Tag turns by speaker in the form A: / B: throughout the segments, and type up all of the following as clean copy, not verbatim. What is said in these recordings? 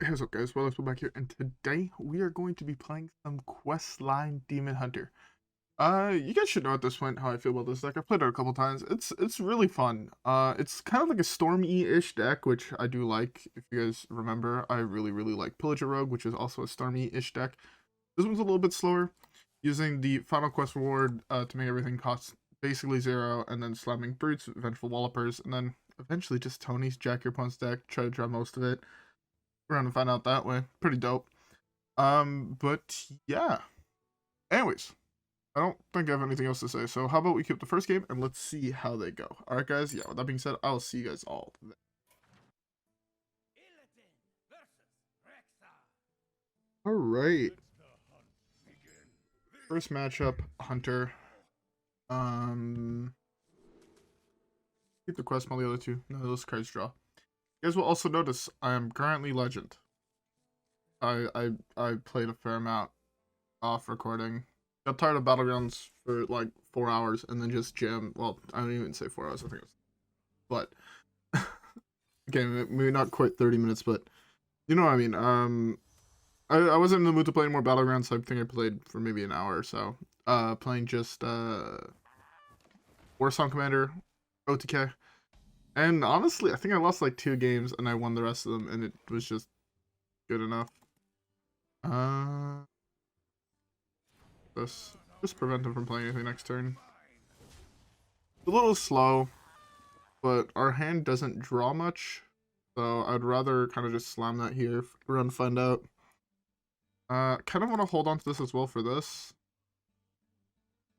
A: Hey, what's up guys, WhirlXbow back here, and today we are going to be playing some Questline Demon Hunter. You guys should know at this point how I feel about this deck. I've played it a couple times. It's really fun. It's kind of like a Stormy-ish deck, which I do like. If you guys remember, I really like Pillager Rogue, which is also a Stormy-ish deck. This one's a little bit slower, using the final quest reward to make everything cost basically 0, and then slamming Brutes, Vengeful Wallopers, and then eventually just Tony's Jack your opponent's deck, try to draw most of it. We're gonna find out that way. Pretty dope. But yeah. Anyways, I don't think I have anything else to say. So how about we keep the first game and let's see how they go. Alright guys, yeah, with that being said, I'll see you guys all then. Alright. First matchup, Hunter. Keep the quest while the other two. No, those cards draw. You guys will also notice I am currently legend. I played a fair amount off recording. Got tired of Battlegrounds for like 4 hours and then just jammed. Well, I don't even say 4 hours, I think it was. But, okay, maybe not quite 30 minutes, but you know what I mean. I wasn't in the mood to play any more Battlegrounds, so I think I played for maybe an hour or so. Playing just, Warsong Commander, OTK. And honestly, I think I lost like 2 games and I won the rest of them, and it was just good enough. Just prevent him from playing anything next turn. It's a little slow, but our hand doesn't draw much, so I'd rather kind of just slam that here, run find out. Kind of want to hold on to this as well for this.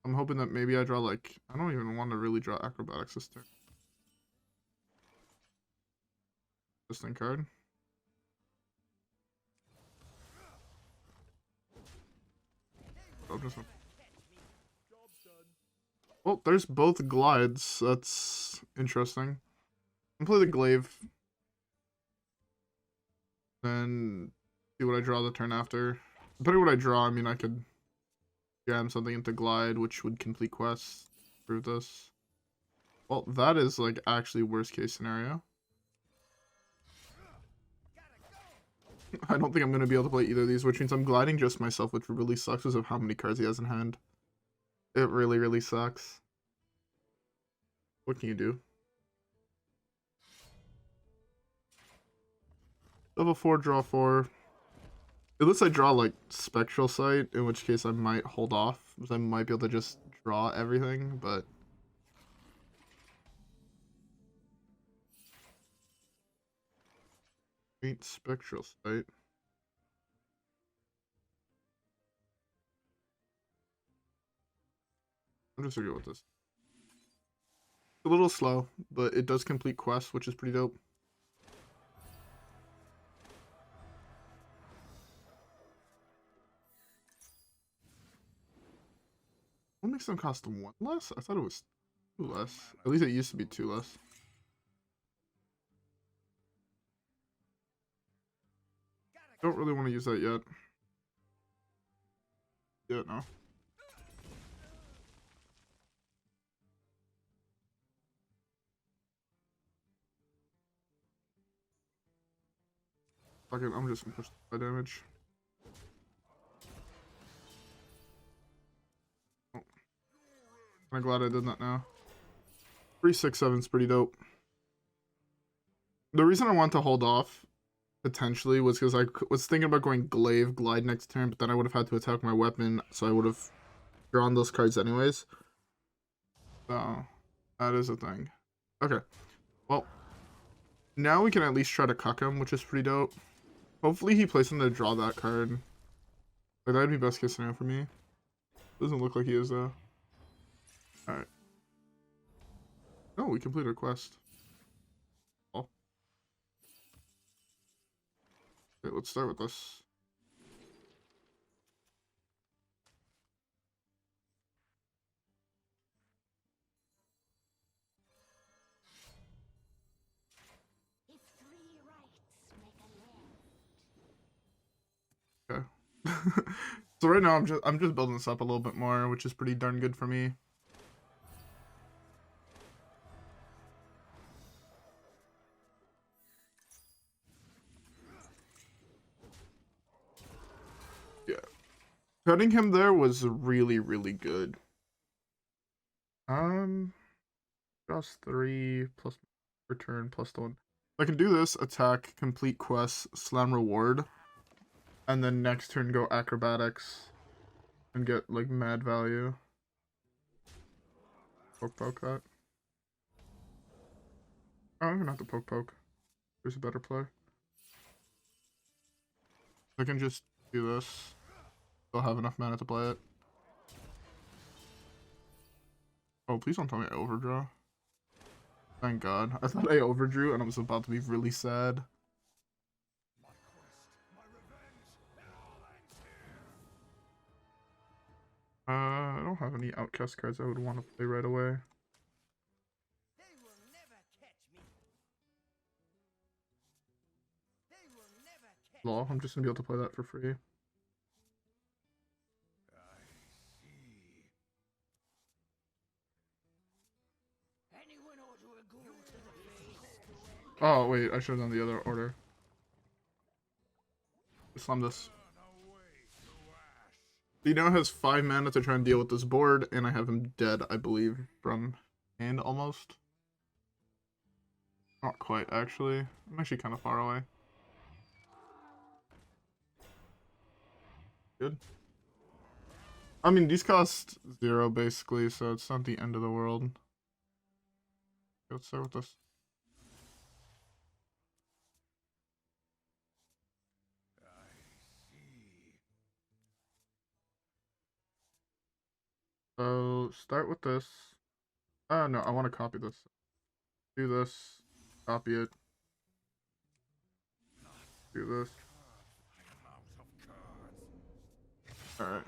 A: I'm hoping that maybe I draw like, I don't even want to really draw Acrobatics this turn. Interesting card. Well, there's both glides. That's interesting. I'll play the glaive. Then see what I draw the turn after. Depending on what I draw, I mean, I could jam something into glide, which would complete quests through this. Well, that is like actually worst case scenario. I don't think I'm going to be able to play either of these, which means I'm gliding just myself, which really sucks because of how many cards he has in hand. It really sucks. What can you do? Level 4, draw 4. Unless I draw like Spectral Sight, in which case I might hold off, because I might be able to just draw everything, but... Ain't Spectral Sight. I'm just gonna go with this. A little slow, but it does complete quests, which is pretty dope. What makes them cost 1 less? I thought it was 2 less. At least it used to be 2 less. Don't really want to use that yet. Yeah, no. Fuck it, I'm just gonna push the damage. Oh. I'm glad I did that now. 3/6/7 is pretty dope. The reason I want to hold off potentially was because I was thinking about going glide next turn, but then I would have had to attack my weapon, so I would have drawn those cards anyways. So that is a thing. Okay, well, now we can at least try to cuck him, which is pretty dope. Hopefully he plays something to draw that card. Like, that'd be best case scenario for me. Doesn't look like he is though. Alright. Oh, we completed a quest. Oh. Okay, let's start with this. Okay. So right now I'm just building this up a little bit more, which is pretty darn good for me. Cutting him there was really, really good. Just 3 plus return plus the 1. I can do this, attack, complete quest, slam reward, and then next turn go acrobatics and get like mad value. Poke that. Oh, I'm gonna have to poke. There's a better play. I can just do this. I'll have enough mana to play it. Oh, please don't tell me I overdraw. Thank God. I thought I overdrew and I was about to be really sad. I don't have any outcast cards I would want to play right away. Lol, I'm just gonna be able to play that for free. Oh, wait, I should have done the other order. Slam this. He now has 5 mana to try and deal with this board, and I have him dead, I believe, from hand almost. Not quite, actually. I'm actually kind of far away. Good. I mean, these cost 0, basically, so it's not the end of the world. Let's start with this. So, start with this. No, I want to copy this. Do this. Copy it. Do this. Alright.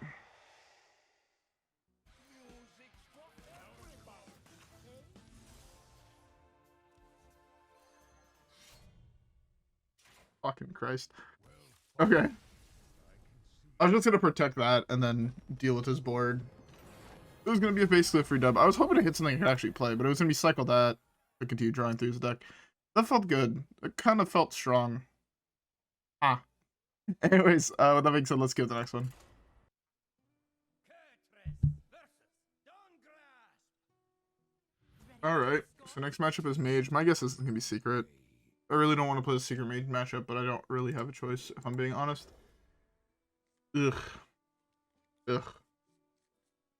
A: Fucking Christ. Okay. I was just gonna protect that and then deal with his board. It was gonna be basically a free dub. I was hoping to hit something I could actually play, but it was gonna be cycle that to continue drawing through his deck. That felt good. It kind of felt strong. Anyways, with that being said, let's go to the next one. Alright, so next matchup is Mage. My guess is it's gonna be Secret. I really don't want to play the Secret Mage matchup, but I don't really have a choice, if I'm being honest. Ugh.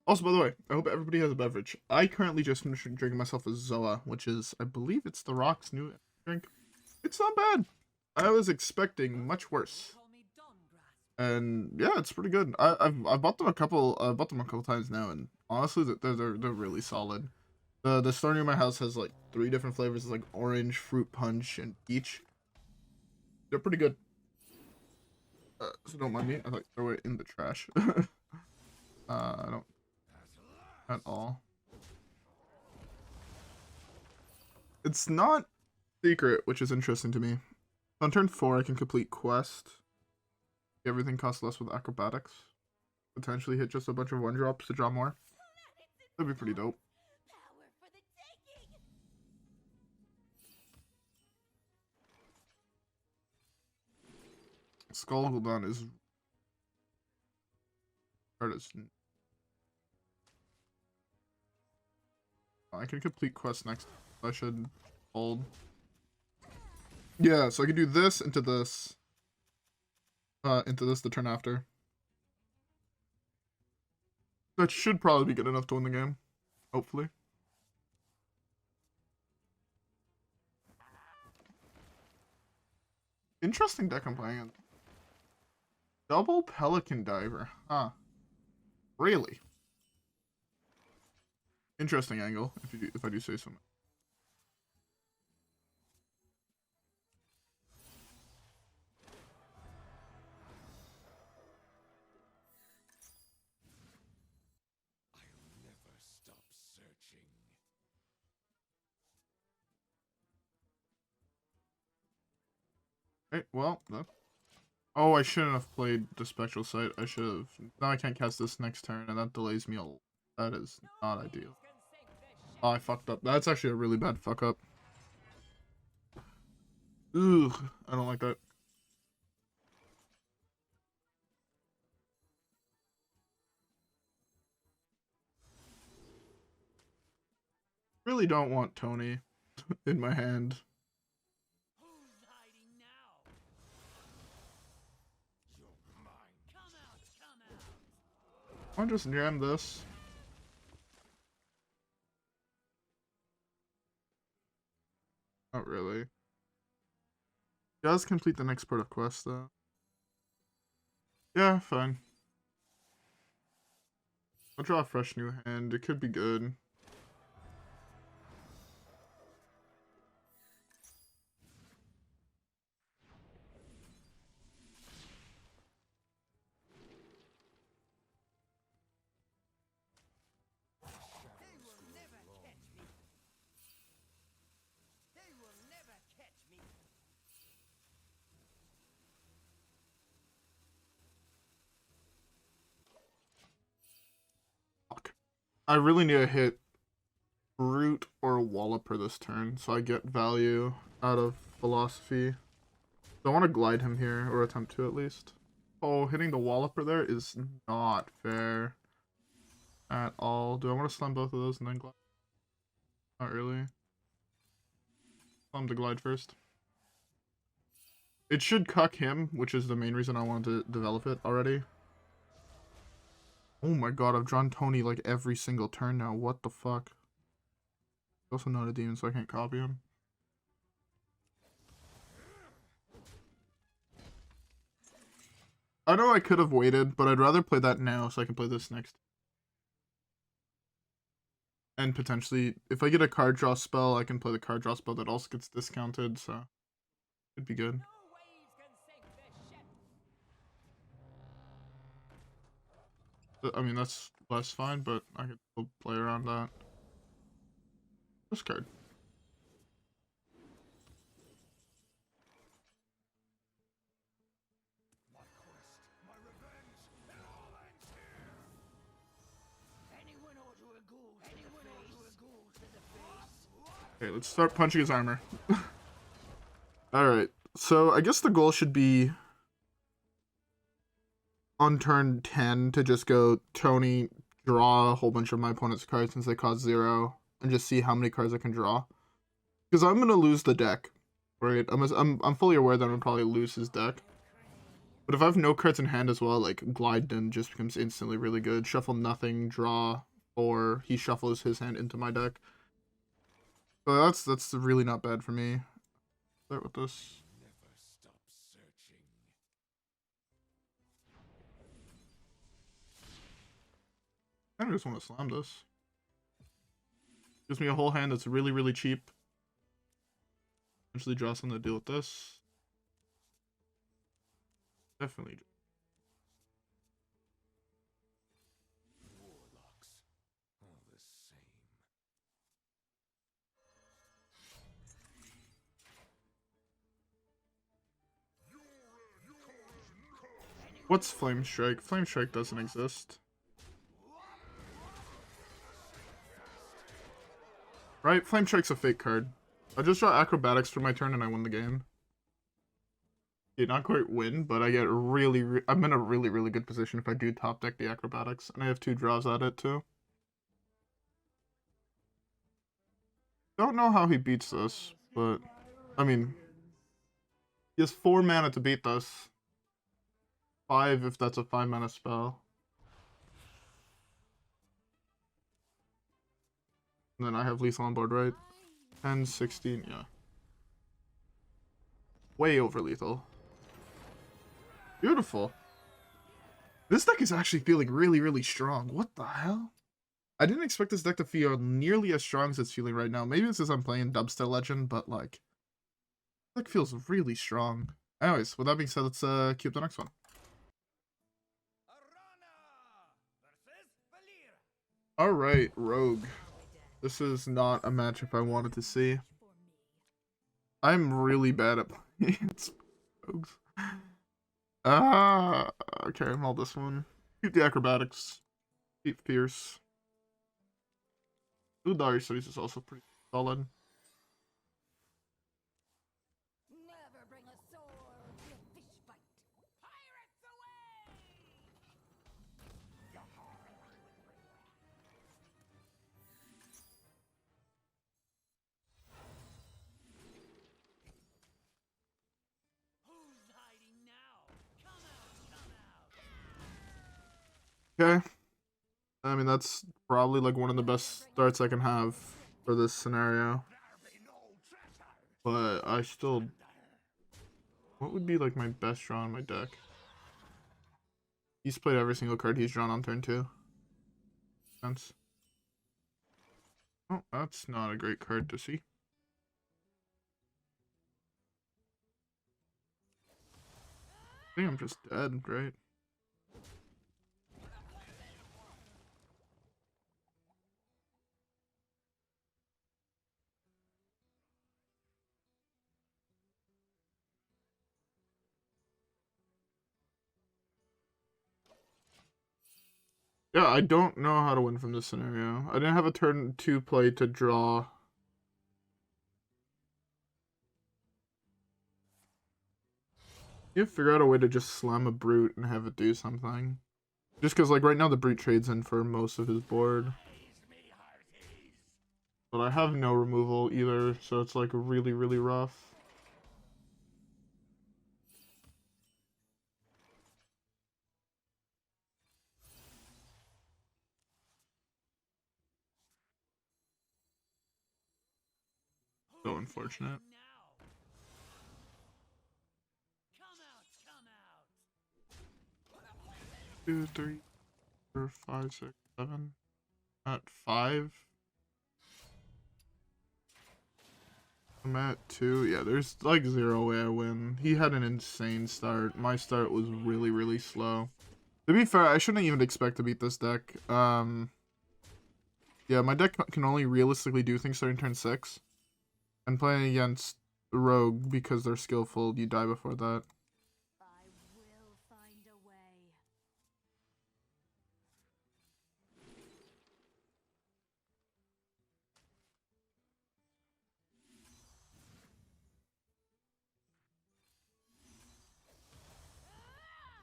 A: Also, by the way, I hope everybody has a beverage. I currently just finished drinking myself a Zoa, which is, I believe it's The Rock's new drink. It's not bad. I was expecting much worse. And yeah, it's pretty good. I've bought them a couple times now, and honestly, they're really solid. The store near my house has like 3 different flavors. It's like orange, fruit punch, and peach. They're pretty good. So don't mind me. I like throw it in the trash. I don't at all. It's not secret, which is interesting to me. On turn 4, I can complete quest. Everything costs less with acrobatics. Potentially hit just a bunch of 1-drops to draw more. That'd be pretty dope. Skullgul'dan is I can complete quest next. I should hold. Yeah, so I can do this into this. Into this the turn after. That should probably be good enough to win the game. Hopefully. Interesting deck I'm playing in. Double Pelican Diver. Huh. Really? Interesting angle, if I do say so. Hey, well, no. Oh, I shouldn't have played the Spectral Sight. I should have. Now I can't cast this next turn, and that delays me a lot. That is not ideal. Oh, I fucked up. That's actually a really bad fuck up. Ugh, I don't like that. Really don't want Tony in my hand.
B: Who's hiding now? You're mine. Come out, come out.
A: I'll just jam this. Not really. Does complete the next part of quest though. Yeah, fine. I'll draw a fresh new hand. It could be good.
B: They will never catch me. They will never catch me.
A: Fuck. I really need to hit Brute or Walloper this turn, so I get value out of Felosophy. So I want to glide him here, or attempt to at least. Oh, hitting the Walloper there is not fair at all. Do I want to slam both of those and then glide? Not really. Slam the glide first. It should cuck him, which is the main reason I wanted to develop it already. Oh my god, I've drawn Tony like every single turn now. What the fuck? He's also not a demon, so I can't copy him. I know I could have waited, but I'd rather play that now so I can play this next. And potentially, if I get a card draw spell, I can play the card draw spell that also gets discounted, so it'd be good.
B: No waves can sink this ship.
A: I mean, that's less fine, but I could still play around that. This card.
B: My quest, my revenge, it all ends here. Anyone ought to a ghoul to the face.
A: Okay, let's start punching his armor. Alright, so I guess the goal should be on turn 10 to just go Tony, draw a whole bunch of my opponent's cards since they cost 0, and just see how many cards I can draw. Because I'm gonna lose the deck, right? I'm fully aware that I'm probably lose his deck. But if I have no cards in hand as well, like Glide then just becomes instantly really good. Shuffle nothing, draw 4, he shuffles his hand into my deck. So that's really not bad for me. Start with this.
B: Never stop searching.
A: I kinda just want to slam this. Gives me a whole hand that's really, really cheap. Eventually draw something to deal with this. Definitely.
B: Warlocks, all the same.
A: What's Flame Strike? Flame Strike doesn't exist. Right? Flame Strike's a fake card. I just draw Acrobatics for my turn and I win the game. Yeah, not quite win, but I get I'm in a really, really good position if I do top deck the Acrobatics. And I have 2 draws at it too. Don't know how he beats this, but I mean, he has 4 mana to beat this. 5 if that's a 5 mana spell. And then I have lethal on board, right? 10, 16, yeah. Way over lethal. Beautiful. This deck is actually feeling really, really strong. What the hell? I didn't expect this deck to feel nearly as strong as it's feeling right now. Maybe it's because I'm playing Dubstep Legend, but like, this deck feels really strong. Anyways, with that being said, let's cue up the next one. Alright, Rogue. This is not a matchup I wanted to see. I'm really bad at playing against Rogues. Okay, I'll this one. Keep the Acrobatics. Keep Fierce. Illidari Studies is also pretty solid.
B: Never bring a sword to a fish fight. Pirates away!
A: Okay. I mean, that's probably like one of the best starts I can have for this scenario. But I still... What would be like my best draw in my deck? He's played every single card he's drawn on turn 2. Sense. Oh, that's not a great card to see. I think I'm just dead, right? Yeah, I don't know how to win from this scenario. I didn't have a turn 2 play to draw. You have to figure out a way to just slam a Brute and have it do something. Just because, like, right now the Brute trades in for most of his board. But I have no removal either, so it's, like, really, really rough. So unfortunate. 2, 3, 4, 5, 6, 7. At 5. I'm at 2. Yeah, there's like 0 way I win. He had an insane start. My start was really, really slow. To be fair, I shouldn't even expect to beat this deck. Yeah, my deck can only realistically do things starting turn 6. And playing against Rogue, because they're skillful, you die before that.
B: I will find a way.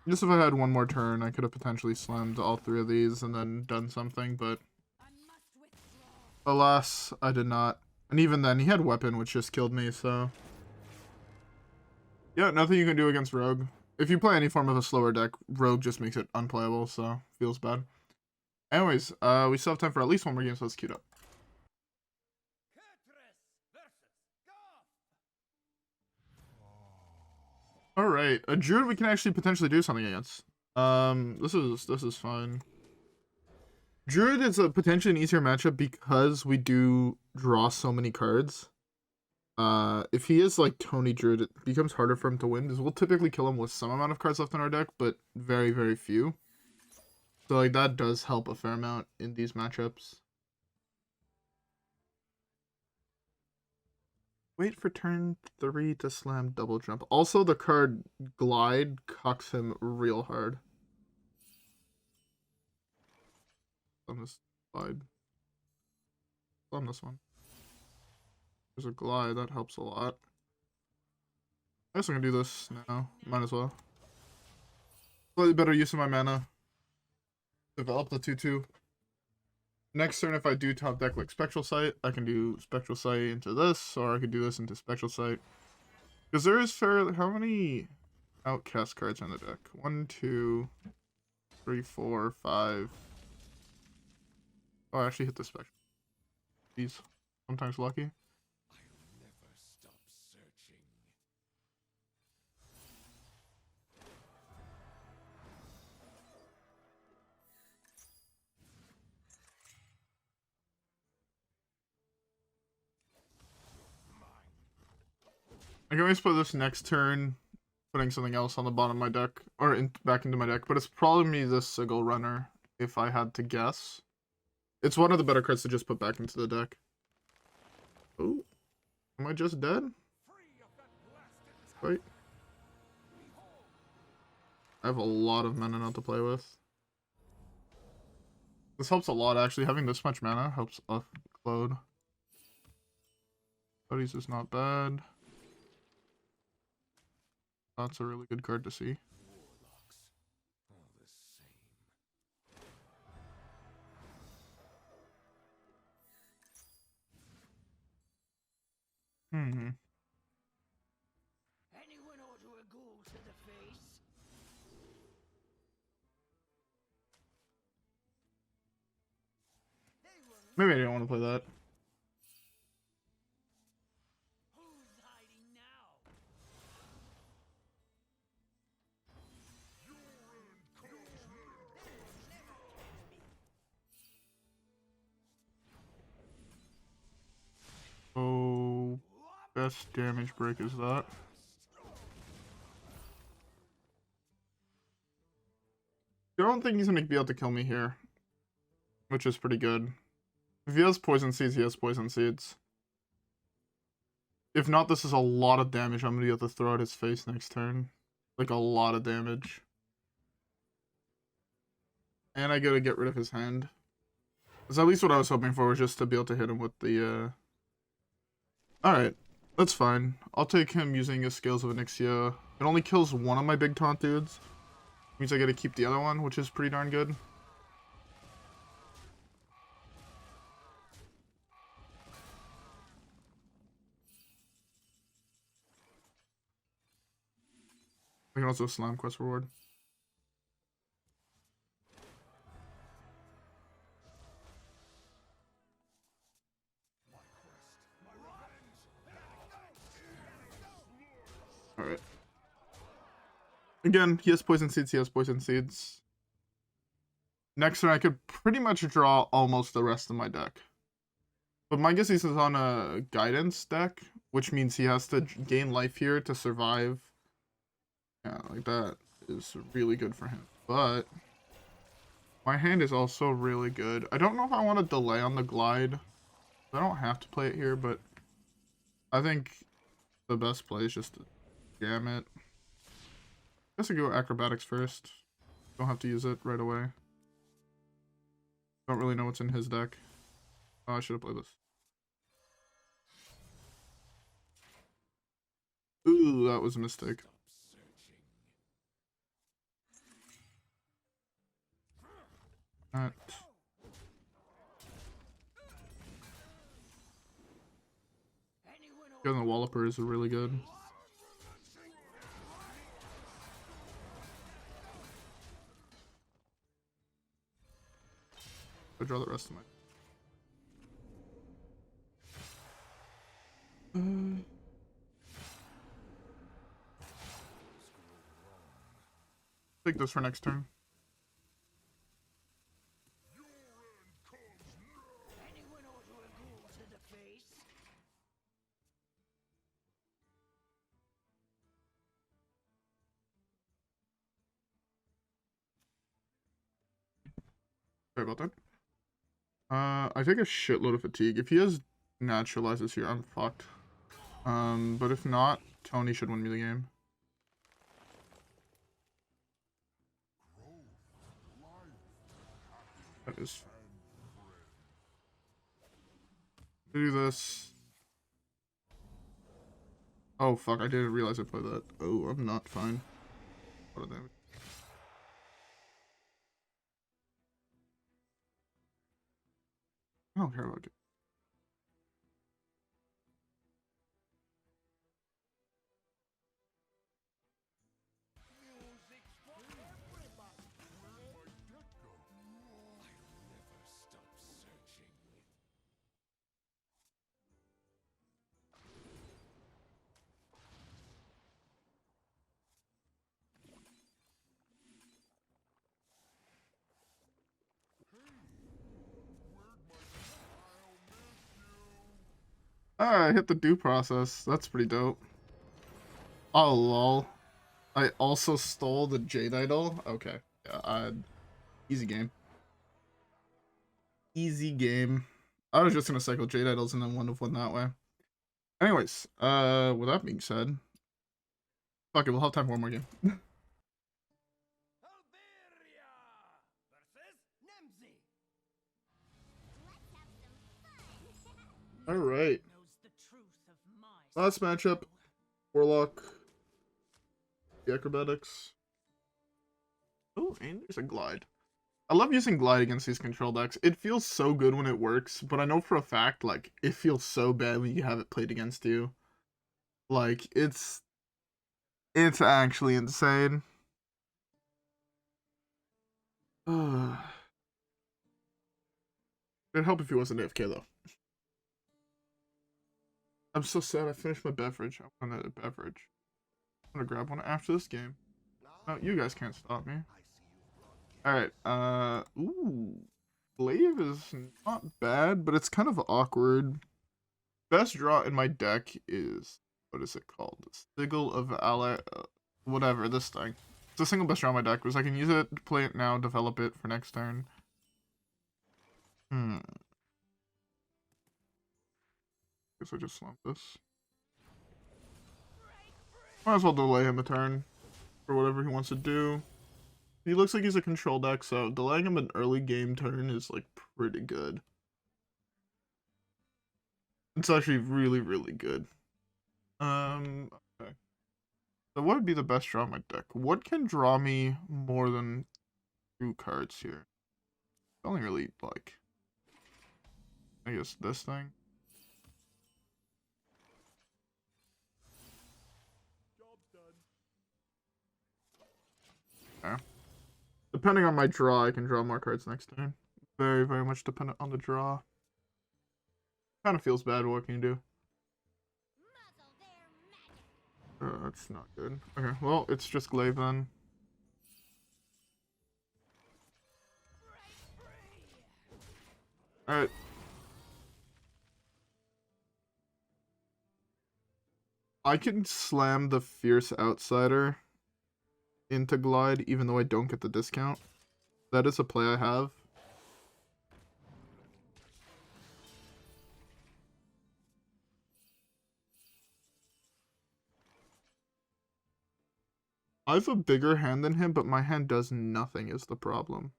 A: Just if I had one more turn, I could have potentially slammed all 3 of these and then done something, but
B: I must withdraw.
A: alas, I did not. And even then, he had Weapon, which just killed me, so... Yeah, nothing you can do against Rogue. If you play any form of a slower deck, Rogue just makes it unplayable, so feels bad. Anyways, we still have time for at least one more game, so let's queue it up. Alright, a Druid we can actually potentially do something against. This is fine. Druid is a potentially an easier matchup because we do draw so many cards. If he is like Tony Druid, it becomes harder for him to win because we'll typically kill him with some amount of cards left in our deck, but very, very few. So like that does help a fair amount in these matchups. Wait for turn 3 to slam double jump. Also, the card Glide cocks him real hard. On this Glide. On this one. There's a Glide, that helps a lot. I guess I can do this now. Might as well. Slightly better use of my mana. Develop the 2/2. Next turn, if I do top deck like Spectral Sight, I can do Spectral Sight into this, or I could do this into Spectral Sight. Because there is fair. How many outcast cards are in the deck? 1, 2, 3, 4, 5. Oh, I actually hit the Spectral. He's sometimes lucky. I can always play this next turn, putting something else on the bottom of my deck, or back into my deck, but it's probably the Sigil Runner, if I had to guess. It's one of the better cards to just put back into the deck. Oh, am I just dead? Wait. I have a lot of mana not to play with. This helps a lot, actually. Having this much mana helps offload. Studies is not bad. That's a really good card to see.
B: Anyone order a ghoul to the face?
A: Maybe I didn't want to play that.
B: Who's hiding now?
A: Oh, best damage break is that. I don't think he's gonna be able to kill me here, which is pretty good. If he has poison seeds, he has poison seeds. If not, this is a lot of damage I'm gonna be able to throw at his face next turn. Like a lot of damage. And I gotta get rid of his hand. That's at least what I was hoping for, was just to be able to hit him with the, Alright, that's fine. I'll take him using his Scales of Onyxia. It only kills one of my big taunt dudes. Means I gotta keep the other one, which is pretty darn good. I can also Slime Quest reward. Alright. Again, he has poison seeds, he has poison seeds. Next turn I could pretty much draw almost the rest of my deck. But my guess is on a guidance deck, which means he has to gain life here to survive. Yeah, like that is really good for him. But my hand is also really good. I don't know if I want to delay on the glide. I don't have to play it here, but I think the best play is just to jam it. I guess I go Acrobatics first. Don't have to use it right away. Don't really know what's in his deck. Oh, I should have played this. Ooh, that was a mistake. That. Getting the Walloper is really good. I'll draw the rest of my. Take this for next turn.
B: Anyone ought to go to the face?
A: Sorry about that. I take a shitload of fatigue. If he has naturalizes here, I'm fucked. But if not, Tony should win me the game. That is. Do this. Oh fuck! I didn't realize I played that. Oh, I'm not fine. What a damage. I don't care about it.
B: Music's for everybody. Where'd my deck go? I'll never stop searching.
A: Ah, I hit the due process. That's pretty dope. Oh lol. I also stole the Jade Idol. Okay, yeah, easy game. Easy game. I was just gonna cycle Jade Idols and then one of one that way. Anyways, with that being said, fuck it, we'll have time for one more game.
B: Alberia versus Nemzi.
A: All right,
B: Knows the truth of my
A: last matchup, Warlock, the Acrobatics. Oh, and there's a Glide. I love using Glide against these control decks. It feels so good when it works, but I know for a fact, like, it feels so bad when you have it played against you. Like, it's actually insane. It'd help if he wasn't AFK though. I'm so sad I finished my beverage. I wanted a beverage. I'm gonna grab one after this game. Oh, you guys can't stop me. Alright, ooh. Glaive is not bad, but it's kind of awkward. Best draw in my deck is, what is it called? Sigil of whatever, this thing. It's the single best draw in my deck, because I can use it to play it now, develop it for next turn. Guess I just slump this. Might as well delay him a turn for whatever he wants to do. He looks like he's a control deck, so delaying him an early game turn is like pretty good. It's actually really, really good. Okay. So what would be the best draw in my deck? What can draw me more than 2 cards here? It's only really like, I guess this thing. Okay. Depending on my draw, I can draw more cards next turn. Very, very much dependent on the draw. Kind of feels bad, what can you do? That's not good. Okay, well, it's just Glaive then. Alright. I can slam the Fierce Outsider into Glide, even though I don't get the discount. That is a play I have. I have a bigger hand than him, but my hand does nothing is the problem.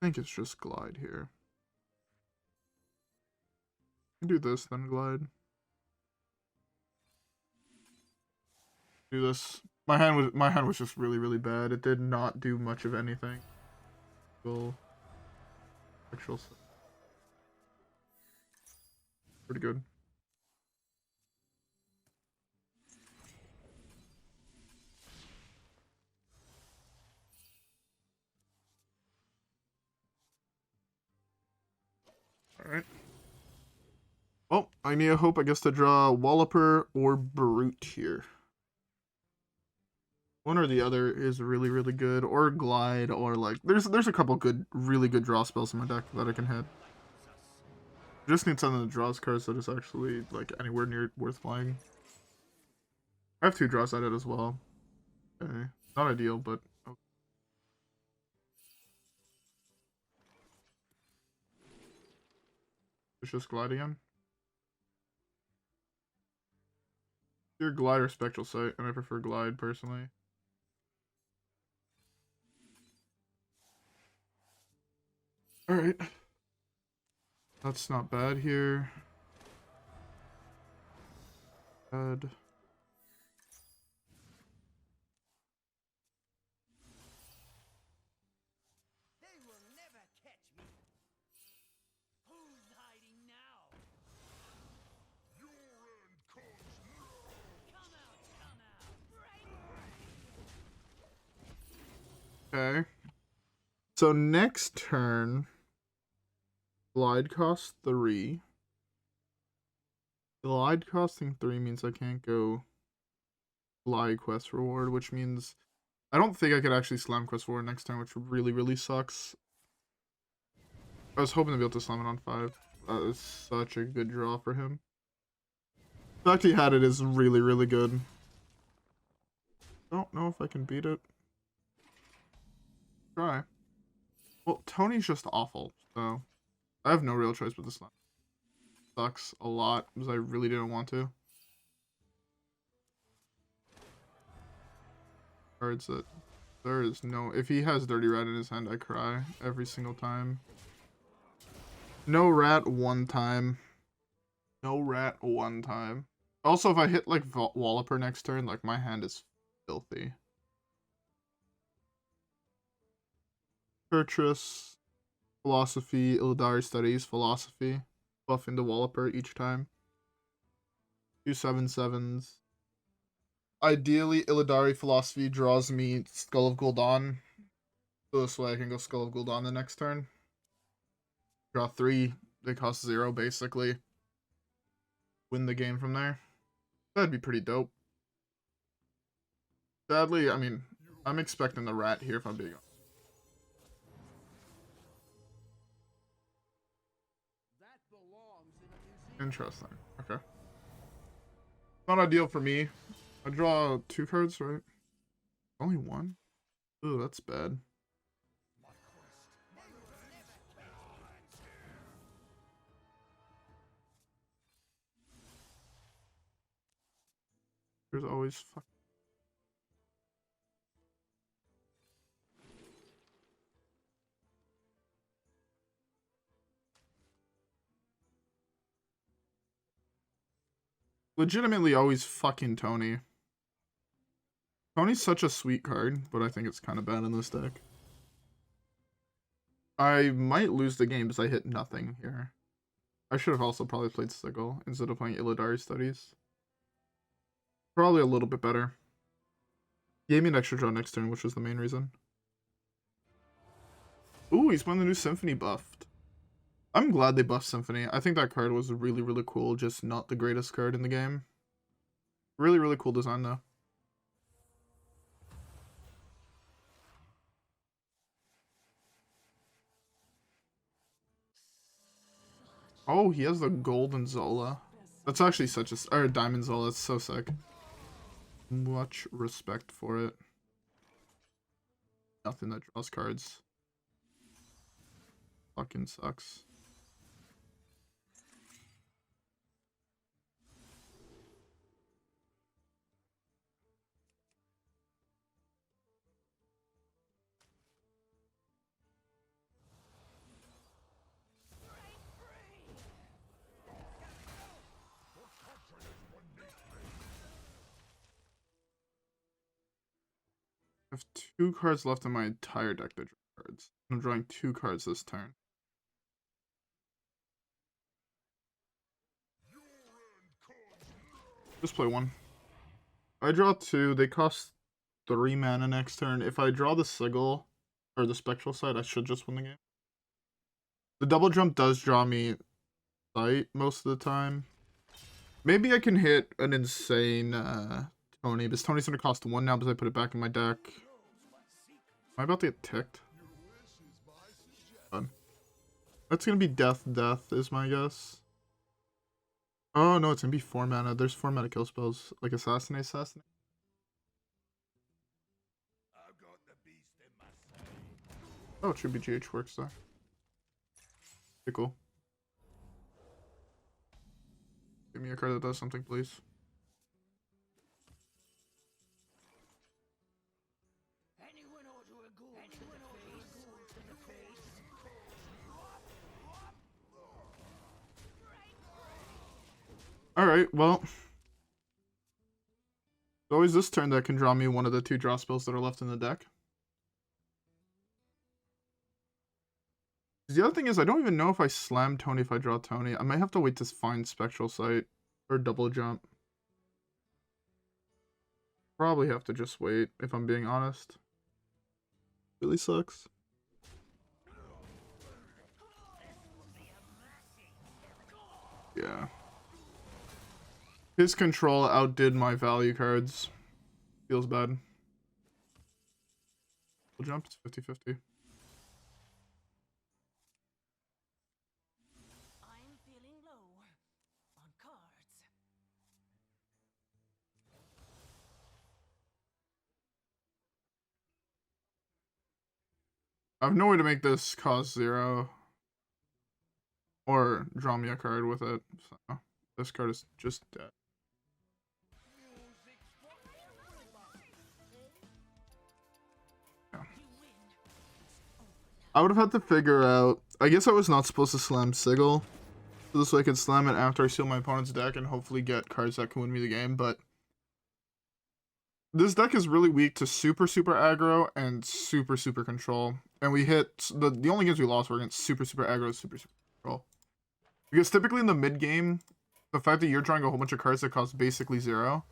A: I think it's just Glide here. Do this, then Glide. Do this. My hand was just really, really bad. It did not do much of anything. Spectral Sight. Pretty good. Alright. Well, I need a hope, I guess, to draw Walloper or Brute here. One or the other is really, really good. Or Glide, or like... There's a couple good, really good draw spells in my deck that I can hit. Just need something that draws cards that is actually, like, anywhere near worth playing. I have 2 draws at it as well. Okay. Not ideal, but... Okay. It's just Glide again. Either Glide or Spectral Sight, and I prefer Glide, personally. Alright. That's not bad here. Bad.
B: They will never catch me. Who's hiding now? Your end comes now. Come out.
A: Okay. So next turn, Glide costs 3. Glide costing 3 means I can't go Glide Quest Reward, which means I don't think I could actually slam Quest Reward next turn, which really, really sucks. I was hoping to be able to slam it on 5. That is such a good draw for him. The fact he had it is really, really good. Don't know if I can beat it. Try. Well, Tony's just awful, so I have no real choice but to slam. Sucks a lot, because I really didn't want to. Cards that there is no... If he has Dirty Rat in his hand, I cry every single time. No rat 1 time. No rat 1 time. Also, if I hit, like, Walloper next turn, like, my hand is filthy. Purchase, Felosophy, Illidari Studies, Felosophy. Buff into Walloper each time. 2 7/7s. Ideally, Illidari Philosophy draws me Skull of Gul'dan. So this way I can go Skull of Gul'dan the next turn. Draw 3. They cost 0 basically. Win the game from there. That'd be pretty dope. Sadly, I mean, I'm expecting the rat here if I'm being honest.
B: That belongs in a museum.
A: Interesting. Okay. Not ideal for me. I draw 2 cards, right? Only 1? Ooh, that's bad. There's always fuck. Legitimately always fucking Tony. Tony's such a sweet card, but I think it's kind of bad in this deck. I might lose the game because I hit nothing here. I should have also probably played Sigil instead of playing Illidari Studies. Probably a little bit better. Gave me an extra draw next turn, which was the main reason. Ooh, he's playing the new Symphony buffed. I'm glad they buffed Symphony. I think that card was really, really cool, just not the greatest card in the game. Really, really cool design, though. Oh, he has the golden Zola. That's actually such a... Or diamond Zola, it's so sick. Much respect for it. Nothing that draws cards. Fucking sucks. I have 2 cards left in my entire deck to draw cards. I'm drawing 2 cards this turn. Just play 1. I draw 2. They cost 3 mana next turn. If I draw the Sigil or the Spectral Sight, I should just win the game. The double jump does draw me Sight most of the time. Maybe I can hit an insane Tony, because Tony's gonna cost 1 now because I put it back in my deck. Am I about to get ticked? Done. That's gonna be death is my guess. Oh no, it's gonna be 4 mana. There's 4 mana kill spells, like assassinate. Oh, it should be GH works though. Okay, cool. Give me a card that does something, please. Alright, well. There's always this turn that can draw me one of the 2 draw spells that are left in the deck. The other thing is, I don't even know if I slam Tony if I draw Tony. I might have to wait to find Spectral Sight or double jump. Probably have to just wait, if I'm being honest. Really sucks. Yeah. His control outdid my value cards. Feels bad. Double jump, it's 50-50. I have no way to make this cost 0. Or draw me a card with it. So this card is just dead. Yeah. I would have had to figure out... I guess I was not supposed to slam Sigil. So this way I could slam it after I seal my opponent's deck and hopefully get cards that can win me the game, but... This deck is really weak to super aggro and super control. And we hit... The only games we lost were against super aggro, super control. Because typically in the mid game, the fact that you're drawing a whole bunch of cards that cost basically 0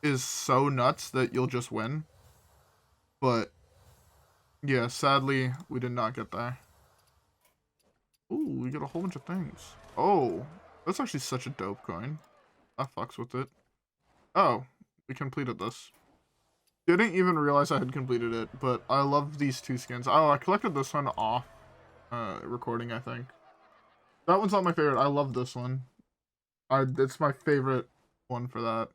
A: is so nuts that you'll just win. But Yeah, sadly, we did not get there. Ooh, we got a whole bunch of things. Oh, that's actually such a dope coin. I fucks with it. Oh, we completed this. Didn't even realize I had completed it, but I love these two skins. Oh, I collected this one off recording, I think. That one's not my favorite. I love this one. It's my favorite one for that.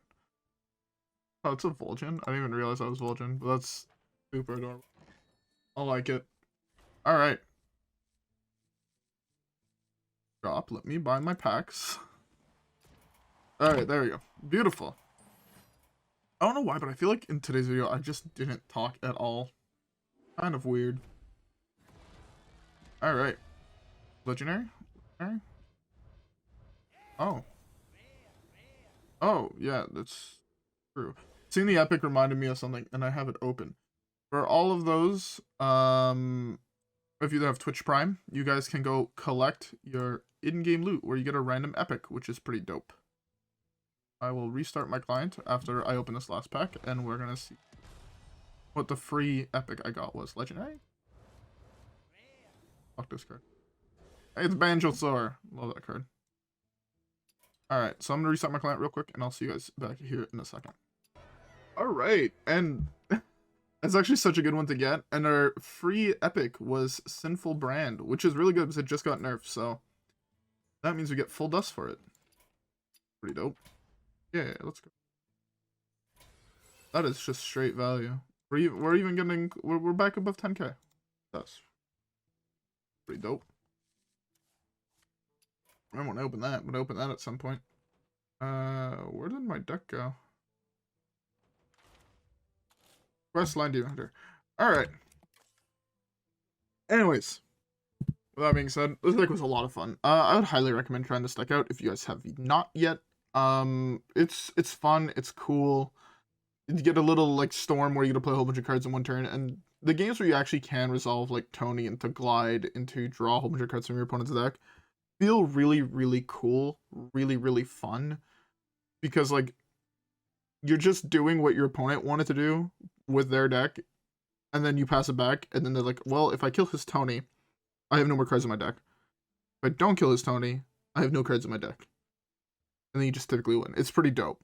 A: Oh, it's a Vulcan? I didn't even realize that was Vulcan, but that's super adorable. I like it. Alright. Drop, let me buy my packs. Alright, there we go. Beautiful. I don't know why, but I feel like in today's video, I just didn't talk at all. Kind of weird. Alright. Legendary? Legendary? Oh. Oh, yeah, that's true. Seeing the epic reminded me of something, and I have it open. For all of those, if you have Twitch Prime, you guys can go collect your in-game loot, where you get a random epic, which is pretty dope. I will restart my client after I open this last pack, and we're gonna see what the free epic I got was. Legendary? Fuck this card. Hey, it's Banjosaur. Love that card. Alright, so I'm gonna reset my client real quick, and I'll see you guys back here in a second. Alright, and that's actually such a good one to get, and our free epic was Sinful Brand, which is really good because it just got nerfed, so that means we get full dust for it. Pretty dope. Yeah, let's go. That is just straight value. We're even getting, we're back above 10k. That's pretty dope. I want to open that. I'm gonna open that at some point. Where did my deck go? Questline Demon Hunter. Alright. Anyways. With that being said, this deck was a lot of fun. I would highly recommend trying this deck out if you guys have not yet. It's fun, it's cool. You get a little like storm where you get to play a whole bunch of cards in one turn, and the games where you actually can resolve like Tony into glide into draw a whole bunch of cards from your opponent's deck feel really, really cool, really, really fun. Because like you're just doing what your opponent wanted to do with their deck, and then you pass it back, and then they're like, well, if I kill his Tony, I have no more cards in my deck. If I don't kill his Tony, I have no cards in my deck. And then you just typically win. It's pretty dope.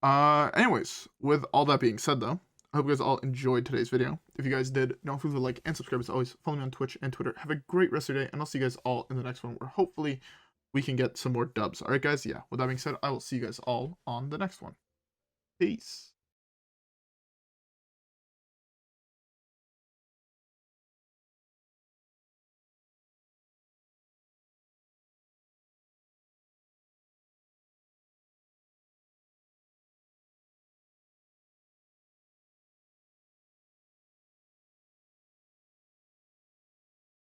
A: Anyways, with all that being said though, I hope you guys all enjoyed today's video. If you guys did, don't forget to like and subscribe as always. Follow me on Twitch and Twitter. Have a great rest of your day, and I'll see you guys all in the next one where hopefully we can get some more dubs. Alright guys, yeah, with that being said, I will see you guys all on the next one. Peace.